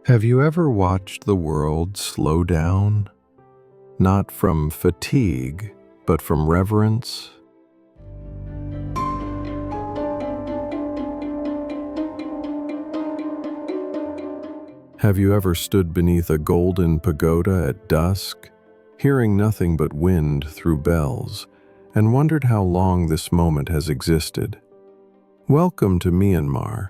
Have you ever watched the world slow down? Not from fatigue, but from reverence? Have you ever stood beneath a golden pagoda at dusk, hearing nothing but wind through bells, and wondered how long this moment has existed? Welcome to Myanmar,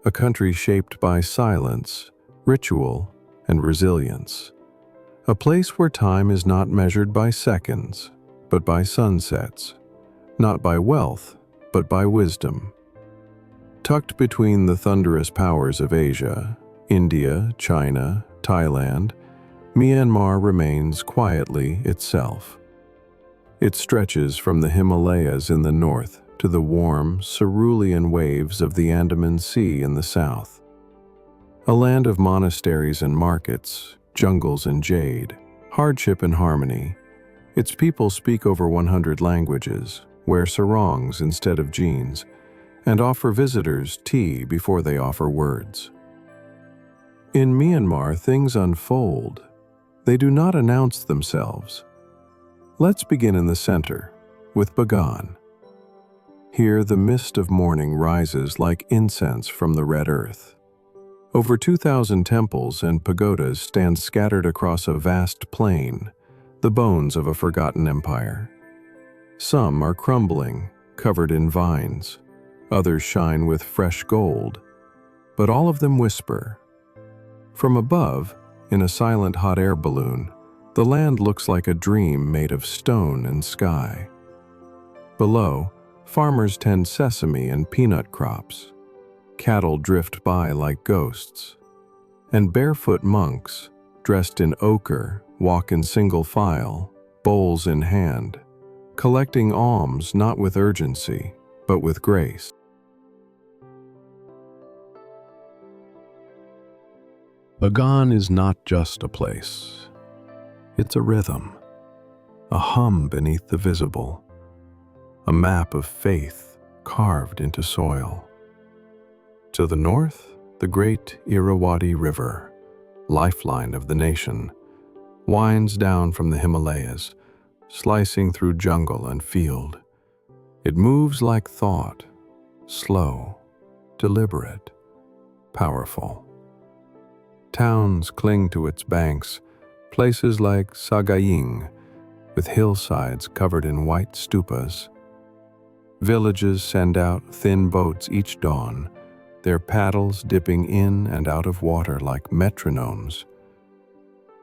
a country shaped by silence, ritual, and resilience. A place where time is not measured by seconds, but by sunsets, not by wealth, but by wisdom. Tucked between the thunderous powers of Asia, India, China, Thailand, Myanmar remains quietly itself. It stretches from the Himalayas in the north to the warm, cerulean waves of the Andaman Sea in the south. A land of monasteries and markets, jungles and jade, hardship and harmony. Its people speak over 100 languages, wear sarongs instead of jeans, and offer visitors tea before they offer words. In Myanmar, things unfold. They do not announce themselves. Let's begin in the center, with Bagan. Here, the mist of morning rises like incense from the red earth. Over 2,000 temples and pagodas stand scattered across a vast plain, the bones of a forgotten empire. Some are crumbling, covered in vines. Others shine with fresh gold. But all of them whisper. From above, in a silent hot air balloon, the land looks like a dream made of stone and sky. Below, farmers tend sesame and peanut crops. Cattle drift by like ghosts. And barefoot monks, dressed in ochre, walk in single file, bowls in hand, collecting alms not with urgency, but with grace. Bagan is not just a place. It's a rhythm, a hum beneath the visible, a map of faith carved into soil. To the north, the great Irrawaddy River, lifeline of the nation, winds down from the Himalayas, slicing through jungle and field. It moves like thought, slow, deliberate, powerful. Towns cling to its banks, places like Sagaying, with hillsides covered in white stupas. Villages send out thin boats each dawn, their paddles dipping in and out of water like metronomes.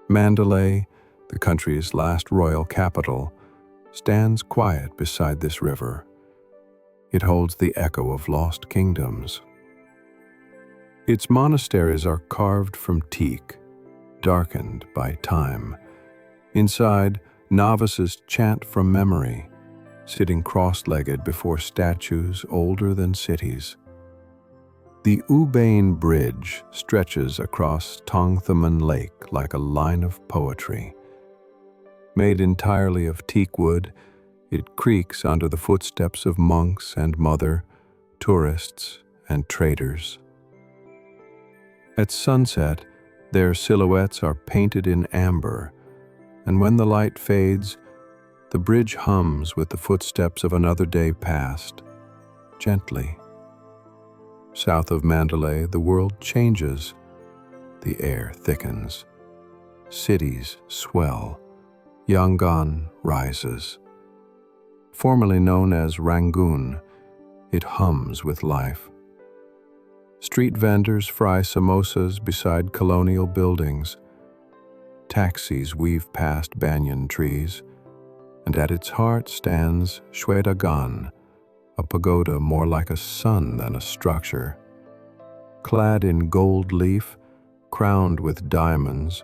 Mandalay, the country's last royal capital, stands quiet beside this river. It holds the echo of lost kingdoms. Its monasteries are carved from teak, darkened by time. Inside, novices chant from memory, sitting cross-legged before statues older than cities. The Ubain Bridge stretches across Inle Lake like a line of poetry. Made entirely of teak wood, it creaks under the footsteps of monks and mother, tourists and traders. At sunset, their silhouettes are painted in amber, and when the light fades, the bridge hums with the footsteps of another day past, gently. South of Mandalay, the world changes. The air thickens. Cities swell. Yangon rises. Formerly known as Rangoon, it hums with life. Street vendors fry samosas beside colonial buildings. Taxis weave past banyan trees, and at its heart stands Shwedagon, a pagoda more like a sun than a structure. Clad in gold leaf, crowned with diamonds,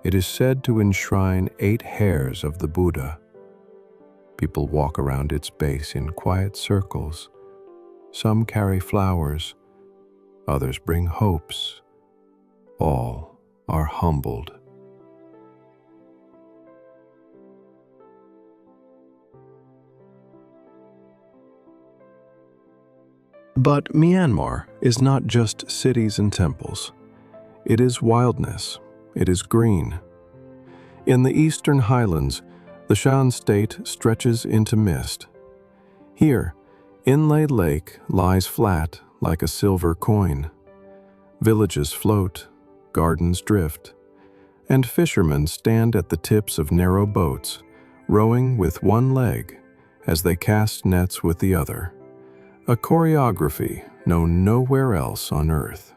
it is said to enshrine 8 hairs of the Buddha. People walk around its base in quiet circles. Some carry flowers, others bring hopes. All are humbled. But Myanmar is not just cities and temples. it is wildness, it is green. In the eastern highlands, the Shan state stretches into mist. Here, Inle Lake lies flat like a silver coin. Villages float, gardens drift, and fishermen stand at the tips of narrow boats, rowing with one leg as they cast nets with the other, a choreography known nowhere else on earth.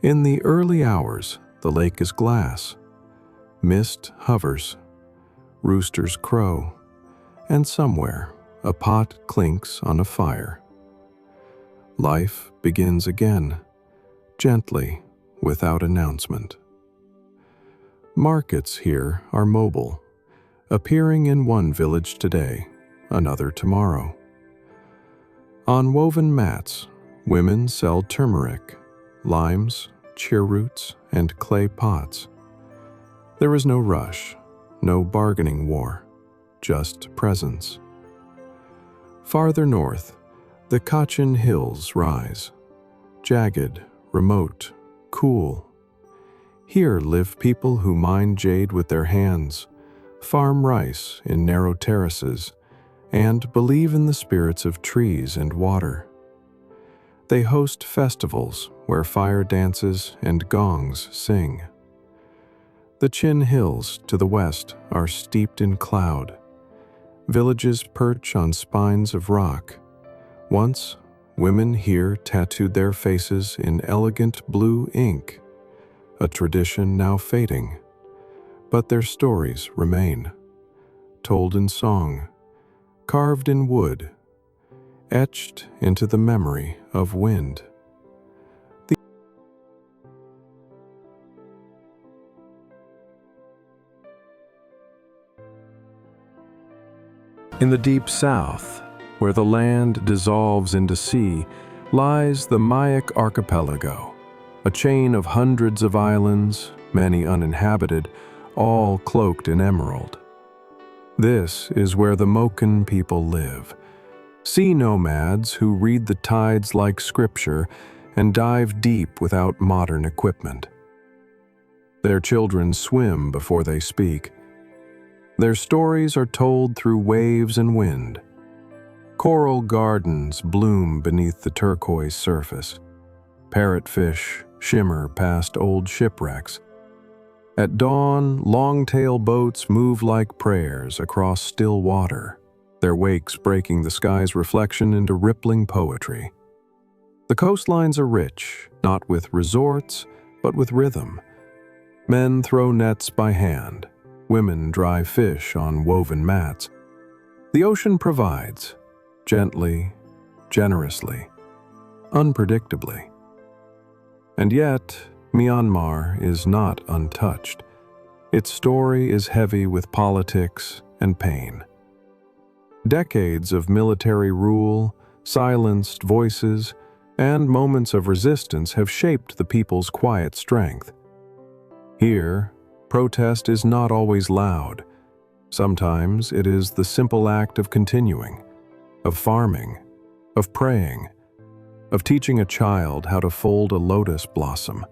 In the early hours, the lake is glass. Mist hovers, roosters crow, and somewhere a pot clinks on a fire. Life begins again, gently, without announcement. Markets here are mobile, appearing in one village today, another tomorrow. On woven mats, women sell turmeric, limes, cheerroots, and clay pots. There is no rush, no bargaining war, just presence. Farther north, the Kachin Hills rise, jagged, remote, cool. Here live people who mine jade with their hands, farm rice in narrow terraces, and believe in the spirits of trees and water. They host festivals where fire dances and gongs sing. The Chin Hills to the west are steeped in cloud. Villages perch on spines of rock. Once, women here tattooed their faces in elegant blue ink, a tradition now fading. But their stories remain, told in song, carved in wood, etched into the memory of wind. In the deep south, where the land dissolves into sea, lies the Myeik archipelago, a chain of hundreds of islands, many uninhabited, all cloaked in emerald. This is where the Moken people live, sea nomads who read the tides like scripture and dive deep without modern equipment. Their children swim before they speak. Their stories are told through waves and wind. Coral gardens bloom beneath the turquoise surface. Parrotfish shimmer past old shipwrecks. At dawn, long-tail boats move like prayers across still water, their wakes breaking the sky's reflection into rippling poetry. The coastlines are rich, not with resorts, but with rhythm. Men throw nets by hand. Women dry fish on woven mats. The ocean provides, gently, generously, unpredictably. And yet, Myanmar is not untouched. Its story is heavy with politics and pain. Decades of military rule, silenced voices, and moments of resistance have shaped the people's quiet strength. Here, protest is not always loud. Sometimes it is the simple act of continuing, of farming, of praying, of teaching a child how to fold a lotus blossom.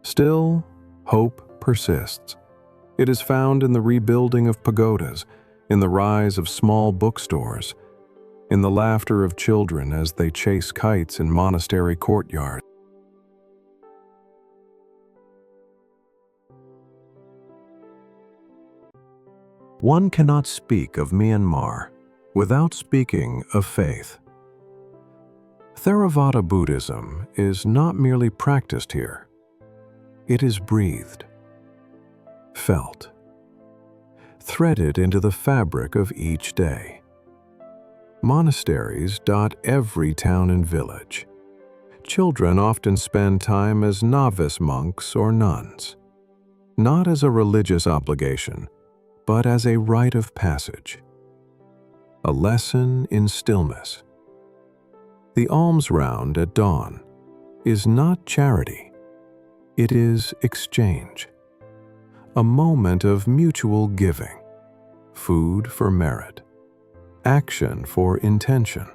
Still, hope persists. It is found in the rebuilding of pagodas, in the rise of small bookstores, in the laughter of children as they chase kites in monastery courtyards. One cannot speak of Myanmar without speaking of faith. Theravada Buddhism is not merely practiced here. It is breathed, felt, threaded into the fabric of each day. Monasteries dot every town and village. Children often spend time as novice monks or nuns, not as a religious obligation, but as a rite of passage, a lesson in stillness. The alms round at dawn is not charity, it is exchange, a moment of mutual giving, food for merit, action for intention.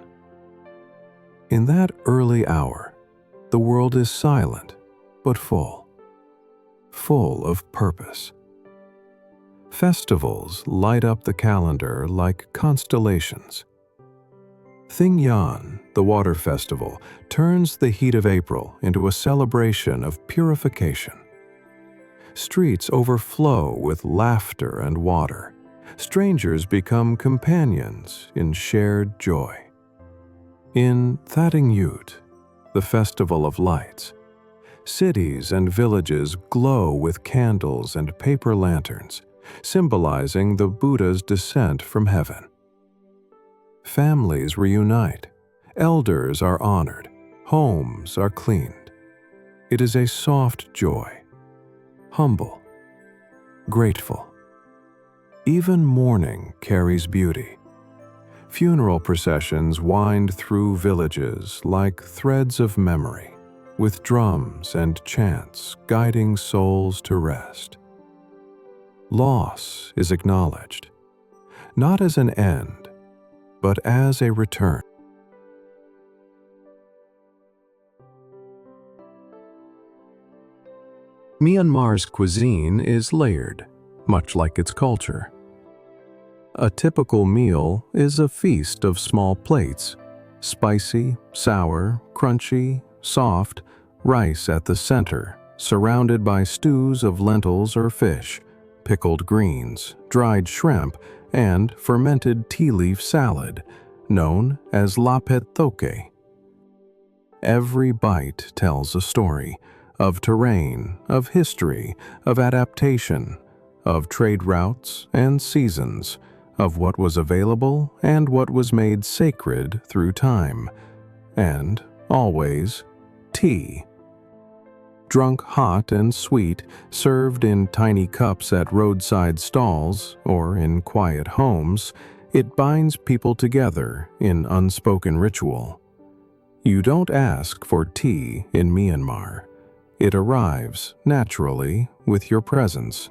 In that early hour, the world is silent, but full of purpose. Festivals light up the calendar like constellations. Thingyan, the water festival, turns the heat of April into a celebration of purification. Streets overflow with laughter and water. Strangers become companions in shared joy. In Thatingyut, the Festival of Lights, cities and villages glow with candles and paper lanterns, symbolizing the Buddha's descent from heaven. Families reunite, elders are honored, homes are cleaned. It is a soft joy, humble, grateful. Even mourning carries beauty. Funeral processions wind through villages like threads of memory, with drums and chants guiding souls to rest. Loss is acknowledged, not as an end, but as a return. Myanmar's cuisine is layered, much like its culture. A typical meal is a feast of small plates, spicy, sour, crunchy, soft, rice at the center, surrounded by stews of lentils or fish, pickled greens, dried shrimp, and fermented tea leaf salad, known as lapet thoke. Every bite tells a story of terrain, of history, of adaptation, of trade routes and seasons, of what was available and what was made sacred through time, and, always, tea. Drunk hot and sweet, served in tiny cups at roadside stalls or in quiet homes, it binds people together in unspoken ritual. You don't ask for tea in Myanmar. It arrives, naturally, with your presence.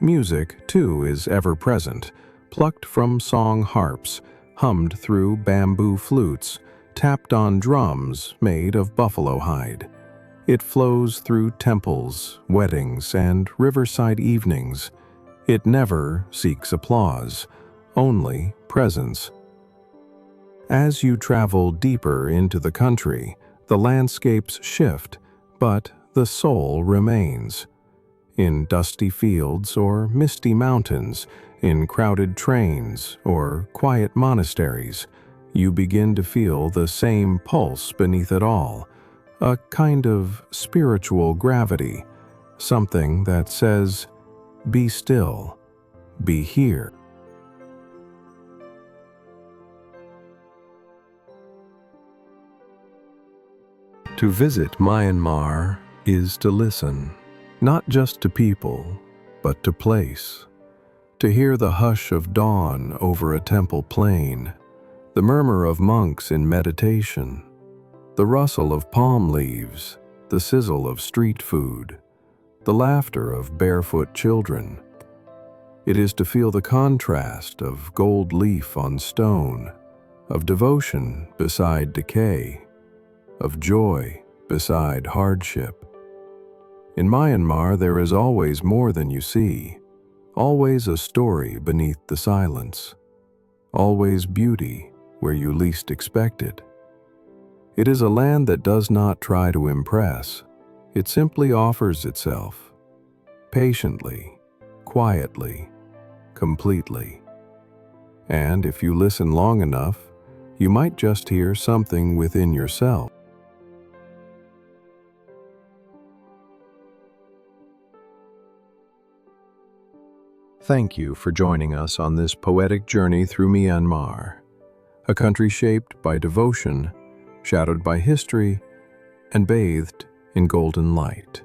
Music, too, is ever present, plucked from song harps, hummed through bamboo flutes, tapped on drums made of buffalo hide. It flows through temples, weddings, and riverside evenings. It never seeks applause, only presence. As you travel deeper into the country, the landscapes shift, but the soul remains. In dusty fields or misty mountains, in crowded trains or quiet monasteries, you begin to feel the same pulse beneath it all, a kind of spiritual gravity, something that says, "Be still, be here." To visit Myanmar is to listen, not just to people, but to place. To hear the hush of dawn over a temple plain, the murmur of monks in meditation, the rustle of palm leaves, the sizzle of street food, the laughter of barefoot children. It is to feel the contrast of gold leaf on stone, of devotion beside decay, of joy beside hardship. In Myanmar, there is always more than you see, always a story beneath the silence, always beauty where you least expect it. It is a land that does not try to impress. It simply offers itself, patiently, quietly, completely. And if you listen long enough, you might just hear something within yourself. Thank you for joining us on this poetic journey through Myanmar, a country shaped by devotion, shadowed by history, and bathed in golden light.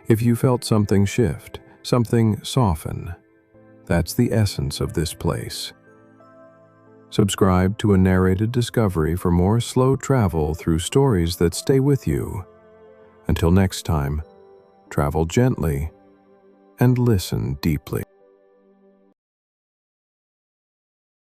If you felt something shift, something soften, that's the essence of this place. Subscribe to a narrated discovery for more slow travel through stories that stay with you. Until next time, travel gently and listen deeply.